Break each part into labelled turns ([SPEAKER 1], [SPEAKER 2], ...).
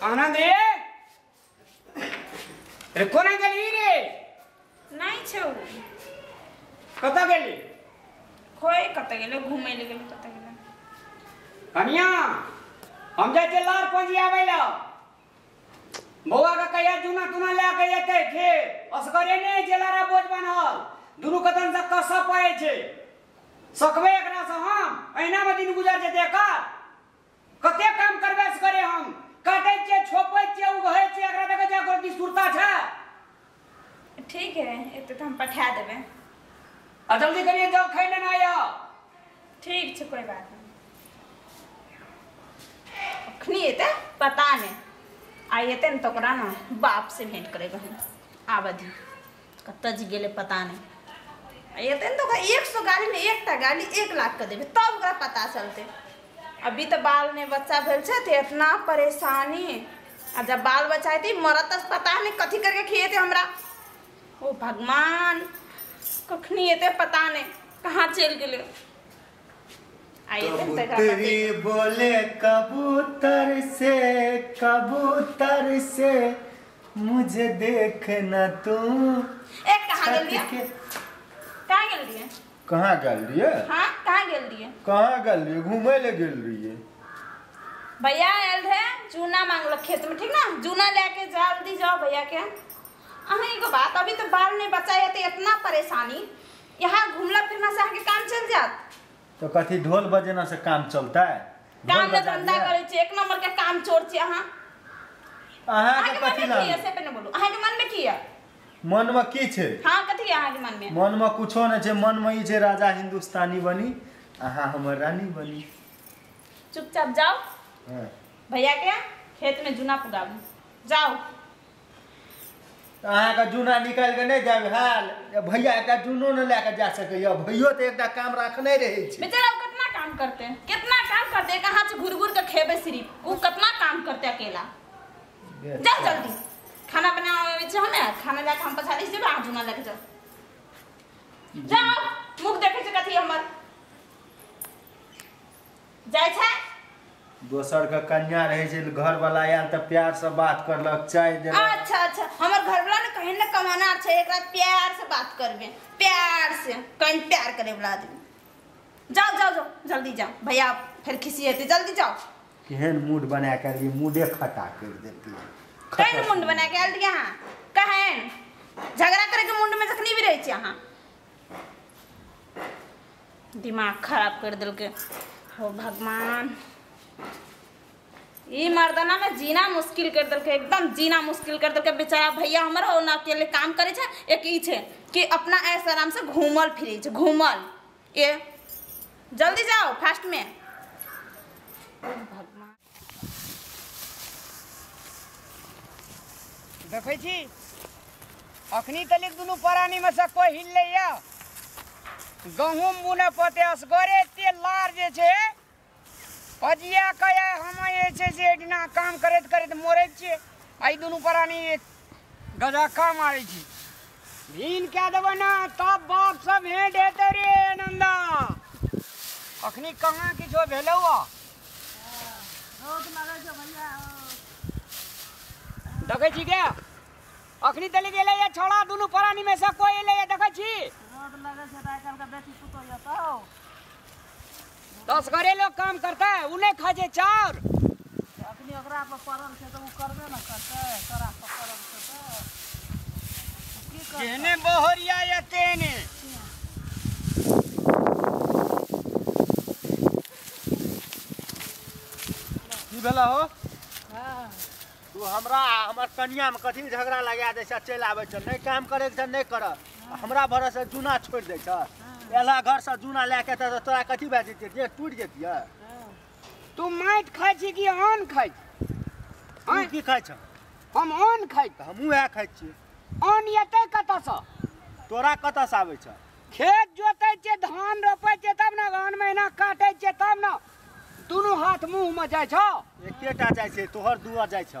[SPEAKER 1] आनंद रे रे कोना गेली रे
[SPEAKER 2] नहीं छौ
[SPEAKER 1] कता गेली
[SPEAKER 2] खोई कता गेले घूमे ले गेले कता गेले
[SPEAKER 1] कन्या हम जाते लार पंजी आवेला बौआ का कहिया जुना तुना ले के जेते खे असगरे ने जेलारा बोझ बनल दुनु कदम से कसा पाए छे सकबे एकरा से हम एना में दिन गुजर जेते का कते काम करबे से करे हम काटे छे छोपे छे उगहे छे एकरा देखे जा गोदी सुरता छे
[SPEAKER 2] ठीक है एते तो हम पठा देबे
[SPEAKER 1] आ जल्दी करिए जाओ खाइने ना आया
[SPEAKER 2] ठीक छे कोई बात नहीं अखनी एते पता नहीं आइते न तो करा ना बाप से भेंट करेगा हम आबदी कत्ता जी गेले पता नहीं आइते न तो 100 गाड़ी में एकटा गाड़ी 1 लाख का देबे तब ओकरा पता चलते अभी तो बाल ने बच्चा भेल छे ते इतना परेशानी आ जब बाल बच्चा थी मरत पता नहीं कथी करके खिएते हमरा ओ भगवान कखनी एते पता नहीं कहाँ चल गेले
[SPEAKER 3] कबूतरी बोले कबूतर से मुझे देखना तू
[SPEAKER 2] एक कहाँ गेल दिए कहाँ गेल दिए
[SPEAKER 3] कहाँ गेल दिए
[SPEAKER 2] हाँ कहाँ गेल दिए
[SPEAKER 3] कहाँ गेल दिए घूमे ले गेल रहिए
[SPEAKER 2] भैया आयल रहे जूना मांगल खेत में ठीक ना जूना लेके जल्दी जाओ भैया के अहाँ एगो बात अभी तो बाल नहीं बचाए थे इतना परेशानी यहाँ घूमला फिरना से आगे काम चल जात
[SPEAKER 3] तो कथी ढोल बजना से काम चलता है
[SPEAKER 2] काम में धंधा करे छे 1 नंबर के काम चोर छे अहाँ
[SPEAKER 3] के कथी
[SPEAKER 2] ना ऐसे पे न बोलू अहाँ के मन में की है
[SPEAKER 3] मन में की छे
[SPEAKER 2] हां कथी है अहाँ के मन में
[SPEAKER 3] मन में कुछो न छे मन में ई छे राजा हिंदुस्तानी बनी अहाँ हमर रानी बनी
[SPEAKER 2] चुपचाप जाओ
[SPEAKER 3] हां
[SPEAKER 2] भैया के खेत में जूना पुगाबू जाओ
[SPEAKER 3] अहाँ का जूना निकाल के नहीं जाबे हाल भैया का जूनो न लेके जा सके या भैयो तो एकटा काम रखने रहे छे
[SPEAKER 2] बेचारा कितना काम करते हैं कितना काम करते हैं कहाँ से घुर के खेबे सिर्फ वो कितना काम करते अकेला जा जल्दी खाना बनावे छे हमें खाना लेके हम पछाड़ी से आ जूना लेके जाओ जाओ मुख देखे छे कथी हमर जाय छे
[SPEAKER 3] दोसर का कन्या रहे छे घर वाला आयल त प्यार से बात करलक चाय देलक
[SPEAKER 2] अच्छा हमर घर वाला ने कहीं न कमाना छे एक रात प्यार से बात करबे प्यार से कहीं प्यार करे वाला आदमी जाओ जल्दी जाओ भैया फिर खिसी हेते जल्दी जाओ
[SPEAKER 3] केहन मूड बना के लिए मूडे खटा कर देती
[SPEAKER 2] केहन मूड बना के आल दिया हां कहन झगड़ा करे के मूड में जखनी भी रही छी अहाँ दिमाग खराब कर देल के हो भगवान ई मर्दाना में जीना मुश्किल कर देल के एकदम जीना मुश्किल कर देल के बेचारा भैया हमर हो ना अकेले काम करे छे एक ई छे कि अपना ऐसे आराम से घूमल फिरे छे घूमल ए जल्दी जाओ फास्ट में भगवान
[SPEAKER 1] देखे छी अखनी तलिक दुनु परानी में से कोई हिल ले गहूम बुने पते असगरे ते लार जे छे पजिया कया हम ये छे से एडिना काम करत करत मोरे छे आई दुनु परानी गजा काम आरे छी भीन क्या देबे ना तब बाप सब भेंट हेते रे नंदा अखनी कहां किछो भेलौआ रोज लगे छे भैया देखे छी क्या अखनी तली गेले ये छोड़ा दुनु परानी में से कोई ले देखे छी रोज लगे छे आजकल का बेटी पुतो या तो 10 घरे लोग काम करता है उन्हें खाजे चार अखनी ओकरा पर पड़ल छे तो उ करबे न करते तोरा पर पड़ल छे तो की कर जेने बहरिया या तेने
[SPEAKER 3] की भेला हो हां तू हमर कन्या में कथी झगड़ा लगा दे छ चल आवे छ नहीं काम करे छ नहीं कर हमरा भरोसे जूना छोड़ दे छ एला घर से जूना लेके त तोरा कथी भए जेते जे टूट जेतिया
[SPEAKER 1] तू माइट खाइ छी कि अन्न खाइ
[SPEAKER 3] तू की खाइ छ
[SPEAKER 1] हम अन्न खाइ
[SPEAKER 3] हमहू है खाइ छी
[SPEAKER 1] अन्न एते कत से
[SPEAKER 3] तोरा कत से आवे छ
[SPEAKER 1] खेत जोतै छे धान रोपै छे तब न अगहन महीना काटै छे तब न दुनु हाथ मुंह में जाय छ
[SPEAKER 3] एकेटा जाय छे तोहर दुआ जाय छ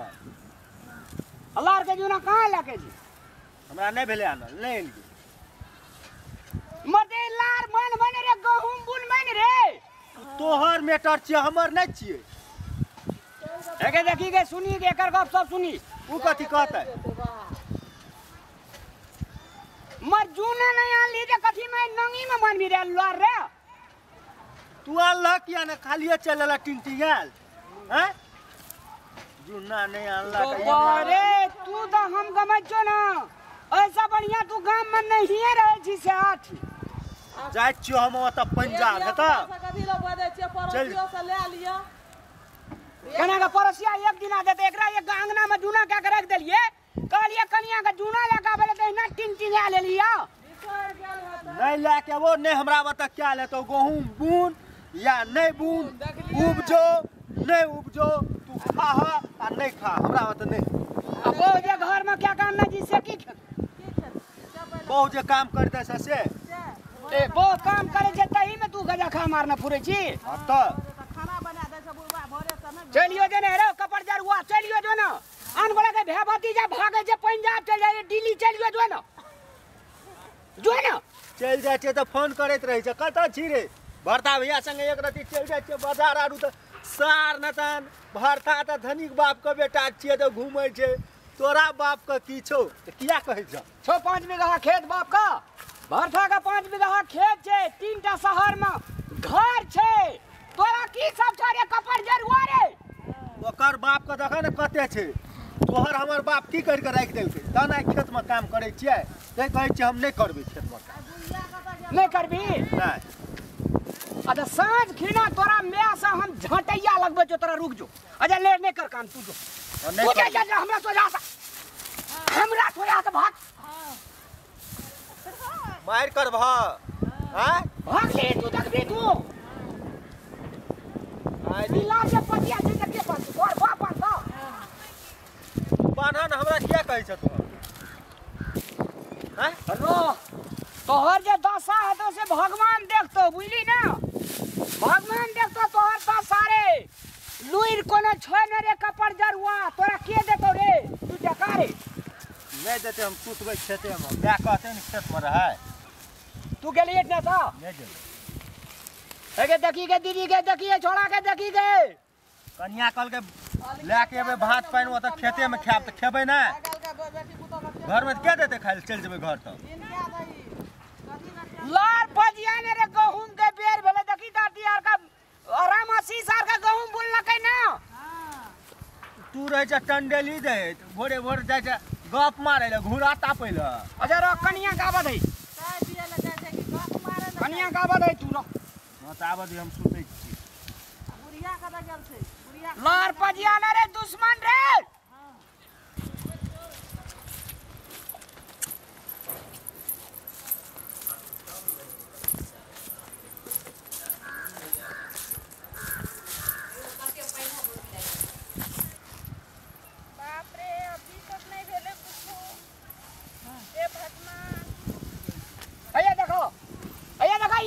[SPEAKER 1] अल्लाह के जूना कहां लाके छी
[SPEAKER 3] हमरा नहीं भेले आनल नहीं एली
[SPEAKER 1] मते लार मन बने रे गहूम बुन बन रे
[SPEAKER 3] तोहर मेटर छियै हमर नहीं छियै
[SPEAKER 1] एके देखी के सुनी के एकर गप सब सुनी
[SPEAKER 3] उ कथी कहते
[SPEAKER 1] मर जूने नहीं आली जे कथी में नंगी में मन भी रे लर रे
[SPEAKER 3] तू अल्लाह किया ना खालिए चलला टिंटियाल हैं जुना नहीं अल्लाह
[SPEAKER 1] तो अरे तू तो हम गमचो ना ऐसा बढ़िया तू गांव में नहीं रहे छी से आठ
[SPEAKER 3] जाय छियो हम त पंजाब है त चल
[SPEAKER 1] कना का पड़ोसिया एक दिन आ देते एकरा एक अंगना में जूना क्या रख देलिए कहलिए कनिया का जूना लगा बोले तो ना टिंटिया ले लिया
[SPEAKER 3] नहीं लेके वो नहीं हमरा बता क्या ले तो गहूम बून या नहीं बून उपजो नहीं उपजो तू खा आ नहीं खा हमरा बता नहीं
[SPEAKER 1] अब वो जे घर में क्या काम ना जिससे की
[SPEAKER 3] बहुत जे काम करते से
[SPEAKER 1] ए वो काम करे जे तही में तू गजा खा मारना पुरे छी
[SPEAKER 3] त
[SPEAKER 1] चलियो जे ने रे कपड़ जरुआ चलियो जो ना अन बोला के भेभती जा भागे जे पंजाब चल जाए दिल्ली चलियो जो ना
[SPEAKER 3] चल जाय छे त फोन करैत रहै छे कत छी रे भरता भैया संगे एक रति चल जाय छे बाजार आरु त सार नतन भरता त धनिक बाप के बेटा छिए त घुमै छे तोरा बाप के की छौ त किया कहै छ
[SPEAKER 1] 5 बीघा खेत बाप का भरथा का 5 बीघा खेत छे 3टा शहर में घर छे तोरा की सब छे कपड़ जरुआ रे
[SPEAKER 3] ओकर बाप के देखा न कते छे तोहर हमर बाप की कर के राख देलकै तना खेत में काम करे छिए ते कहै छी हम नहीं करबे खेत में
[SPEAKER 1] नहीं करबी
[SPEAKER 3] नहीं
[SPEAKER 1] अच्छा साँझ खिना तोरा मैं से हम झटैया लगबे जो तोरा रुक जो अच्छा ले नहीं कर काम तू जो
[SPEAKER 3] नहीं
[SPEAKER 1] तू जा जा हमरा तो जा भाग
[SPEAKER 3] मार कर भा हैं
[SPEAKER 1] भाग ले तू देखबी तू
[SPEAKER 3] आई
[SPEAKER 1] मिला के पटिया से के पास और बाप का
[SPEAKER 3] बान्हन हमरा क्या कहै छ तू हैं
[SPEAKER 1] रो तोहर जे दशा है तो से भगवान देखतो बुझली ना भगवान देखतो तोहर तो सारे लुइर कोनो छोने रे कपड़ जरुआ तोरा के देतो रे तू जका रे
[SPEAKER 3] नहीं देते हम सुतबै खेते में क्या कहते न खेत में रहे
[SPEAKER 1] तू के लिए ना था
[SPEAKER 3] नहीं दे
[SPEAKER 1] एके देखी के दीदी के देखिए छोड़ा के देखी के
[SPEAKER 3] कन्या कल के लेके एबे भात पानी ओ त खेते में खाब त खेबै ना घर में क्या देते खाइ चल जेबै घर त
[SPEAKER 1] लार भजिया ने रे गहूम के बेर भेले देखी दादी यार का आराम 80 साल का गहूम बुन लकै ना
[SPEAKER 3] तू रहे छ टंडेली दे भोरे भोर जाय छ गप मारे ले घुरा तापै ल
[SPEAKER 1] अच्छा रो कनिया गाबा दई कनिया गाबा दई तू रो
[SPEAKER 3] हां त आबे हम सुतै छी
[SPEAKER 2] बुढ़िया कदा गेल छै बुढ़िया
[SPEAKER 1] लार भजिया ने रे दुश्मन रे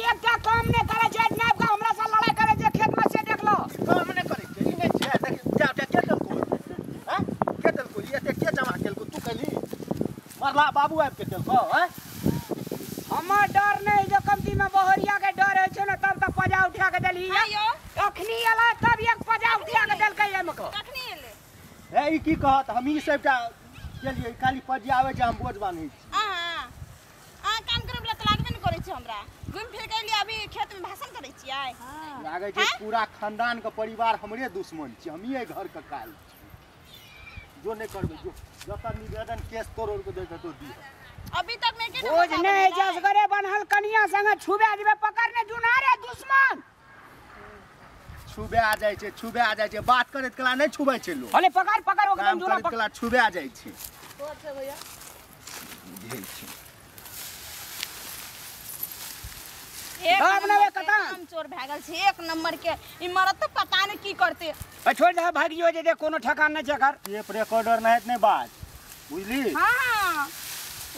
[SPEAKER 1] एक क्या काम नहीं करे जे नाप का हमरा से लड़ाई करे जे खेत में से देख लो
[SPEAKER 3] काम नहीं करे छै नहीं छै देख जा के केतल को हैं केतल को ये के जमा केल को तू कहली मरला बाबू आब के केल को हैं
[SPEAKER 1] हमर डर नहीं जो कमती में बहरिया के डर है छ न तब तक पजा उठा के देली अखनी आला तब एक पजा उठा के देल के एम को
[SPEAKER 2] कखनी एले
[SPEAKER 3] ए ई की कहत हम ई सबटा केलिए खाली पजिया आवे जे हम बोझ बान्हि
[SPEAKER 2] काम करब त लागबे न करै छै हमरा घुम फिर के लिए अभी खेत में भाषण करै छियै
[SPEAKER 3] लागे छै पूरा खानदान के परिवार हमरे दुश्मन छी हम ही घर के काल जो नहीं करबे जो जत निवेदन केस करोड़ को दे तो दी
[SPEAKER 2] अभी तक मैं के
[SPEAKER 1] बोझ नहीं जसगरे बनहल कनिया संग छुबे दिबे पकड़ने जुनारे दुश्मन
[SPEAKER 3] छुबे आ जाय छै छुबे आ जाय छै बात करत कला नहीं छुबे छै लोग
[SPEAKER 1] भले पकड़ पकड़
[SPEAKER 3] काम
[SPEAKER 1] एकदम जुना
[SPEAKER 3] करत कला छुबे आ जाय छै
[SPEAKER 2] तो छै भैया
[SPEAKER 3] बुझै छै
[SPEAKER 2] एक
[SPEAKER 1] बाप ने वे कता
[SPEAKER 2] काम चोर भागल छै एक नंबर के ई मरत त पता नहीं की करते
[SPEAKER 1] ए छोड़ दे भागियो जे दे कोनो ठकान न छै कर
[SPEAKER 3] टेप रिकॉर्डर नहीं नहीं बात बुझली
[SPEAKER 2] हां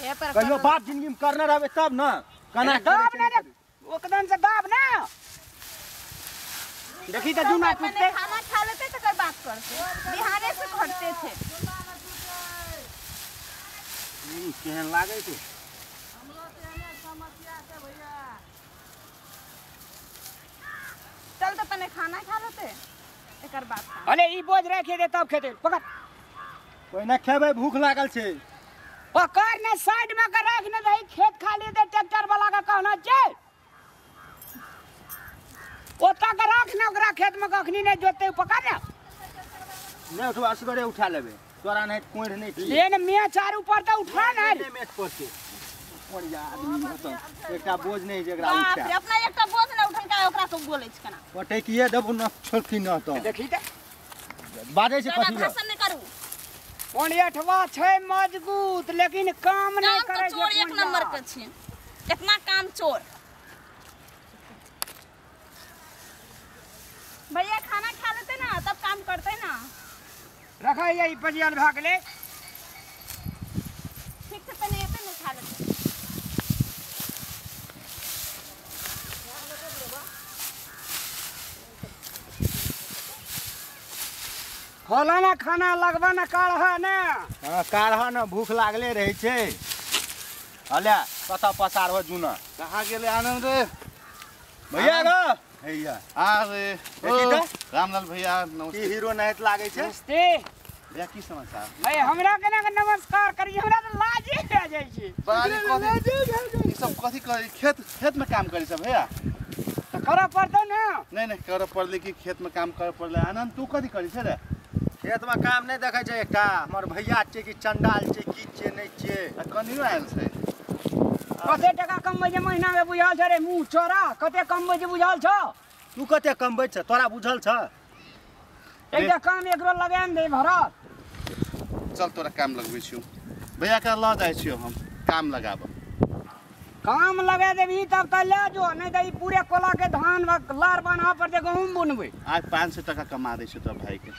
[SPEAKER 2] ये पर
[SPEAKER 3] कहियो बाप जिंदगी में करना रहबे तब न कना
[SPEAKER 1] दाब ना रे एकदम से दाब ना देखी त जुना टूटते
[SPEAKER 2] खाना खा लेते तो कर बात करते बिहाने से खटते थे
[SPEAKER 3] केहन लागे छै
[SPEAKER 2] हमरो तेने समस्या छै भैया चल तो तने खाना खा लेते एकर बात का
[SPEAKER 1] अरे ई बोझ रखे दे तब खेते पकड़
[SPEAKER 3] पहिने खेबै भूख लागल छै
[SPEAKER 1] पकड़ ने साइड में के रख ने दही खेत खाली दे ट्रैक्टर वाला का कहना छै ओता के रख ने ओकरा खेत में कखनी नहीं जोते पकड़ ने
[SPEAKER 3] नहीं उठवा असगरे उठा लेबै तोरा नहीं कोढ़ नहीं छी
[SPEAKER 1] लेन में चारू पर तो उठा ना
[SPEAKER 3] नहीं मेट पर के और यार तो एकटा बोझ नहीं जेकरा
[SPEAKER 2] बाप रे
[SPEAKER 3] उठा
[SPEAKER 2] अपना एकटा बोझ ना उठल का ओकरा तो बोलै छ केना
[SPEAKER 3] पटेकिए देबो न छोड़की न तो
[SPEAKER 1] देखी ते
[SPEAKER 3] बाजे से कथि
[SPEAKER 2] भाषण नहीं करू
[SPEAKER 1] पोंडियठवा छै मजबूत लेकिन काम नहीं
[SPEAKER 2] काम
[SPEAKER 1] करे
[SPEAKER 2] तो चोर एक नंबर के छी इतना काम चोर भैया खाना खा लेते ना तब काम करते ना
[SPEAKER 1] रखा यही पजियल भाग ले
[SPEAKER 2] ठीक से पहले येते ना खा लेते
[SPEAKER 1] होला ना खाना लगवा ना काढ़ा ना
[SPEAKER 3] हां काढ़ा न भूख लागले रहै छै हले कथा पसार हो जुना
[SPEAKER 4] कहाँ गेले आनंद रे
[SPEAKER 3] भैया ग हैया
[SPEAKER 4] अरे
[SPEAKER 3] देखी
[SPEAKER 4] ओ,
[SPEAKER 3] त
[SPEAKER 4] रामलाल भैया
[SPEAKER 3] की
[SPEAKER 4] नमस्ते
[SPEAKER 3] हीरो नाहित लागे छै
[SPEAKER 1] नमस्ते
[SPEAKER 4] भैया की समाचार
[SPEAKER 1] भाई हमरा केना के नमस्कार करी हमरा तो लाजे आ जाय छै
[SPEAKER 4] बारी कथी ई सब कथी करी खेत में काम करी सब भैया
[SPEAKER 1] तो करऽ पड़तौ ना
[SPEAKER 4] नहीं करऽ पड़ले कि खेत में काम करऽ पड़ले आनंद तू कथी करी छै रे
[SPEAKER 3] खेत में काम नहीं देखे छै एकटा हमर भैया छै कि चंडाल छै की छै नहीं छै
[SPEAKER 4] कनियो आयल छै
[SPEAKER 1] कते टका कमबै छै महीना में बुझल छ रे मुंह चोरा कते कमबै छै बुझल छ
[SPEAKER 3] तू कते कमबै छ तोरा बुझल छ
[SPEAKER 1] एकटा काम एकरो लगाम दे भरत
[SPEAKER 4] चल तोरा काम लगबै छियो भैया का लऽ जाइ छियो हम काम लगाब
[SPEAKER 1] काम लगा देबही तब त ले जो नहीं त ई पूरे कोला के धान लार बान्हा पर दे गहूम बुनबै
[SPEAKER 4] आज 500 टका कमा दै छियो तोरा भाई के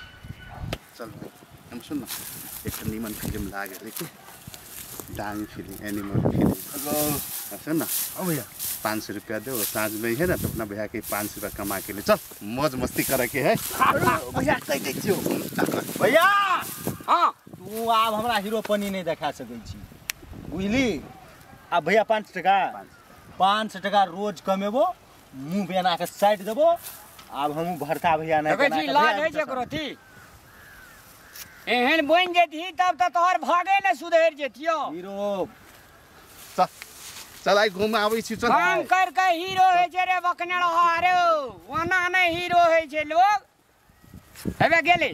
[SPEAKER 4] चल हम सुन न एक नीमन फिल्म लागे देखी डांग फिल्म एनिमल फिल्म सुन न
[SPEAKER 3] ओ भैया
[SPEAKER 4] 500 रुपया दो साँझ में है ना तो अपना भैया के 500 रुपया कमा के ले चल मौज मस्ती करे के है
[SPEAKER 3] भैया कहि दै छियो भैया
[SPEAKER 1] हां
[SPEAKER 3] तू आब हमरा हीरोपनी नहीं देखा सकै छी बुझली आ भैया 5 टका 500 टका रोज कमेबो मुंह बेना के साइड देबो आब हमहू भरता भैया नहीं
[SPEAKER 1] देखै छी लाज है ककरो थी एहन बन जेती तब त तोहर भागे न सुधर जेतियो
[SPEAKER 3] हीरो
[SPEAKER 4] चल चल आई घूम आबै छी चल
[SPEAKER 1] काम कर के हीरो है जे रे बकने हारो ओना नहीं हीरो है जे लोग हेबे गेले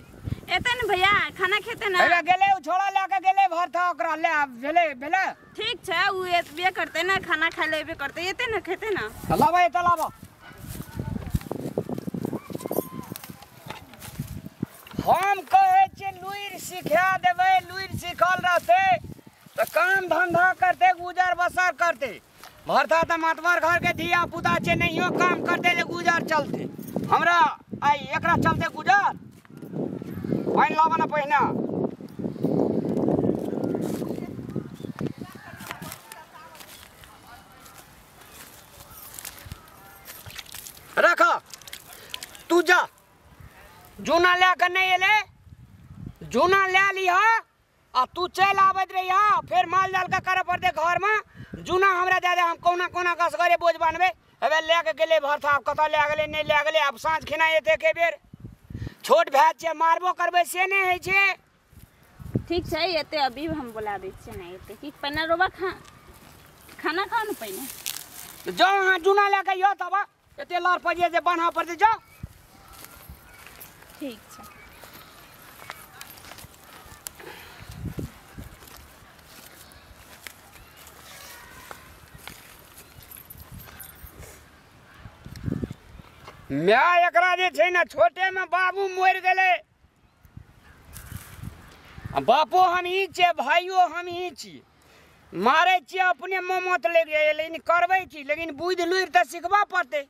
[SPEAKER 2] एते न भैया खाना खेते ना
[SPEAKER 1] हेबे गेले उ छोड़ा लेके गेले भरता ओकरा ले भेले भेले
[SPEAKER 2] ठीक छै उ एतबे करते ना खाना खा लेबे करते एते ना खेते ना
[SPEAKER 1] लाबा एत लाबा हम कहे छी लुइर सिखा देबै लुइर सिखल रहते तो काम धंधा करते गुजर बसर करते भरता तो मतवर घर के धिया पुता छे नहियो काम करते ले गुजर चलते हमरा आई एकरा चलते गुजर पाइन लाबा ना पहिना रखा तू जा जूना ले के नहीं एले जूना ले लिहा आ तू चल आबत रहिया फिर माल जाल का करे पड़ते घर में जूना हमरा दे दे हम कोना कोना कसगरे बोझ बानबे हवे ले के गेले भरथा कत ले गेले नहीं ले गेले अब साँझ खिना एते के बेर छोट भात छे मारबो करबे से नहीं है छे
[SPEAKER 2] ठीक छै एते अभी हम बोला दै छियै ना एते कि पहिने रोबा खाना खाओ न पहिने
[SPEAKER 1] जाओ हाँ जूना ले के यो तब एते लार पजिए जे बान्हा पड़ते जाओ
[SPEAKER 2] ठीक छै
[SPEAKER 1] मैं एकरा जे छै ना छोटे में बाबू मर गेले बापो हम ही छे भाइयो हम ही छी मारे छी अपने मोमत ले गए लेकिन करबै की लेकिन बुझ लुइर त सिखबा पड़ते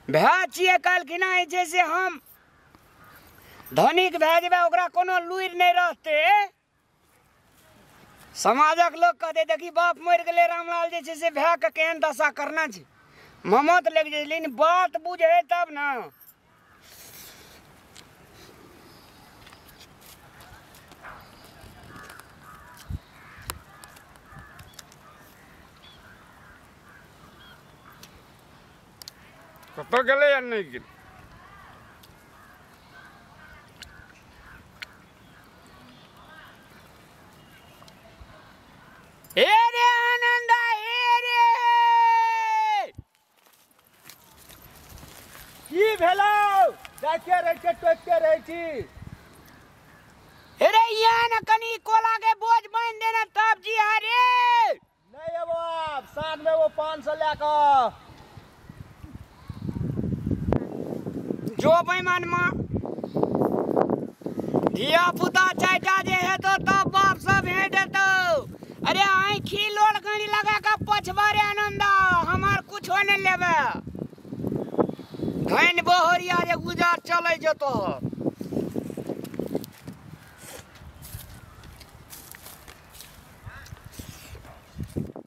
[SPEAKER 1] भए छिए कहलखिन है छै से हम धनिक भए जेबै ओकरा कोनो लुइर नहीं रहते समाजक लोग कहते देखी बाप मर गेले रामलाल जे छै से भए के केहन दशा करना छै ममत लग जाए लेकिन बात बुझे तब ना कत गेले या नहीं गेले
[SPEAKER 3] टोकते रहे छी।
[SPEAKER 1] अरे यहाँ न कनी कोला के बोझ बांध देना तब जी रे।
[SPEAKER 3] नहीं है वो आप साथ में वो 500 लेकर
[SPEAKER 1] जो बेईमान माँ धिया पुता चाचा जे है तो तब बाप सब भेंट तो अरे आँखी लोड गणी लगा का पछबारे आनंद हमार कुछ नहीं लेबे धन बहरिया जे गुजार चले जतो।